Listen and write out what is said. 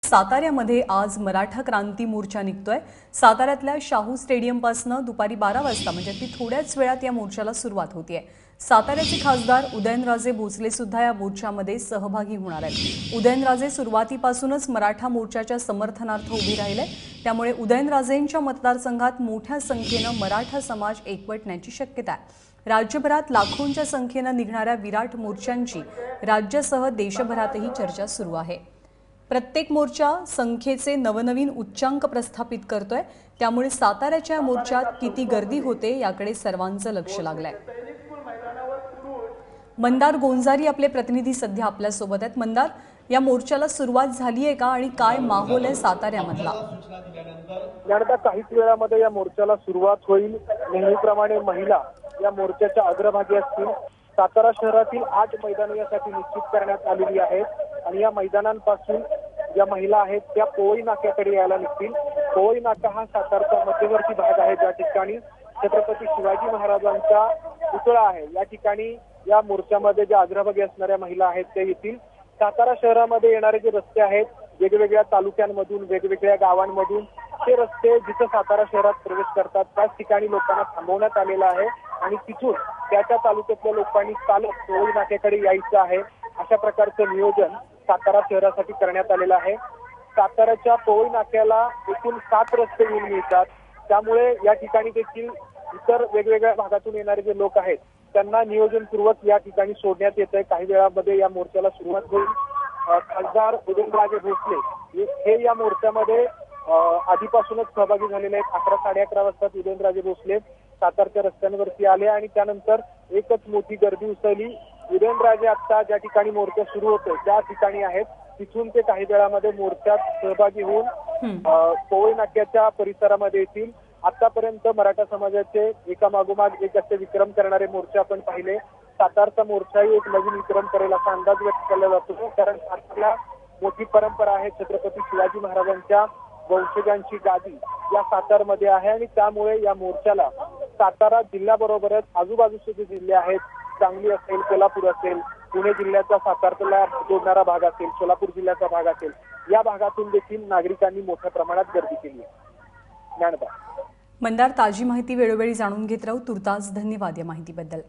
साताऱ्यामध्ये आज मराठा क्रांती मोर्चा निघतोय। साताऱ्यातल्या शाहू स्टेडियम पासून दुपारी 12 वाजता म्हणजे ती थोड्याच वेळात या मोर्चाला सुरुवात होतीये। साताऱ्याचे खासदार उदयनराजे भोसले सुद्धा या मोर्चामध्ये सहभागी होणार आहेत। उदयनराजे सुरुवातीपासूनच मराठा मोर्चाच्या समर्थनार्थ उभे राहिले, त्यामुळे उदयनराजेंच्या मतदारसंघात मोठ्या संख्येने मराठा समाज एकवटण्याची शक्यता आहे। राज्यभरात लाखोंच्या संख्येने निघणाऱ्या विराट मोर्चांची राज्यासह देशभरातही चर्चा सुरू आहे। प्रत्येक मोर्चा संख्येचे नवनवीन उच्चांक प्रस्थापित करतोय, त्यामुळे साताऱ्याच्या मोर्चात किती गर्दी होते याकडे सर्वांचं लक्ष लागलंय। मंदार गोंजारी आपले प्रतिनिधी सध्या आपल्या सोबत आहेत। मंदार, या मोर्चाला सुरुवात झाली आहे का आणि काय माहोल आहे साताऱ्यामधला? काहीच वेळामध्ये या मोर्चाला सुरुवात होईल। नेहमीप्रमाणे महिला या मोर्चाच्या अग्रभागी असतील। सातारा शहरातील 8 मैदानं यासाठी निश्चित करण्यात आलेली आहेत आणि या मैदानांपासून ज्या महिला आहेत त्या पोवई नाक्याकडे यायला निघतील। पोवई नाका हा सातारचा मध्यवर्ती भाग आहे, ज्या ठिकाणी छत्रपती शिवाजी महाराजांचा पुतळा आहे। या ठिकाणी या मोर्चामध्ये ज्या अग्रभागी असणाऱ्या महिला आहेत त्या येतील। सातारा शहरामध्ये येणारे जे रस्ते आहेत, वेगवेगळ्या तालुक्यांमधून वेगवेगळ्या गावांमधून ते रस्ते जिथे सातारा शहरात प्रवेश करतात त्याच ठिकाणी लोकांना थांबवण्यात आलेलं आहे आणि तिथून त्या तालुक्यातल्या लोकांनी चालत पोवई नाक्याकडे यायचं आहे। अशा प्रकारचं नियोजन सातारा शहरासाठी करण्यात आलेलं आहे। साताऱ्याच्या पोवई नाक्याला एकूण 7 रस्ते मिळतात, त्यामुळे या ठिकाणी देखील इतर वेगवेगळ्या भागातून येणारे जे लोक आहेत त्यांना नियोजनपूर्वक या ठिकाणी सोडण्यात येत आहे। काही वेळामध्ये या मोर्चाला सुरुवात होईल। खासदार उदयनराजे भोसले हे या मोर्चामध्ये आधीपासूनच सहभागी झालेले आहेत। 11 साडे11 वाजता उदयनराजे भोसले सातारच्या रस्त्यांवरती आले आणि त्यानंतर एकच मोठी गर्दी उसळली। उदयनराजे आता ज्या ठिकाणी मोर्चा सुरू होतोय त्या ठिकाणी आहेत, तिथून ते काही वेळामध्ये मोर्चात सहभागी होऊन पोवई नाक्याच्या परिसरामध्ये येतील। आतापर्यंत मराठा समाजाचे एकामागोमाग एक असे विक्रम करणारे मोर्चे आपण पाहिले। सातारचा मोर्चाही एक नवीन विक्रम करेल असा अंदाज व्यक्त केला जातो, कारण सातारला मोठी परंपरा आहे। छत्रपती शिवाजी महाराजांच्या वंशजांची गादी या सातारमध्ये आहे आणि त्यामुळे या मोर्चाला सातारा जिल्ह्याबरोबरच आजूबाजूचे जे जिल्हे आहेत, सांगली असेल, कोल्हापूर असेल, पुणे जिल्ह्याचा सातारला जोडणारा भाग असेल, सोलापूर जिल्ह्याचा भाग असेल, या भागातून देखील नागरिकांनी मोठ्या प्रमाणात गर्दी केली आहे। मंदार, ताजी माहिती वेळोवेळी जाणून घेत राहू। तुर्तास धन्यवाद या माहितीबद्दल।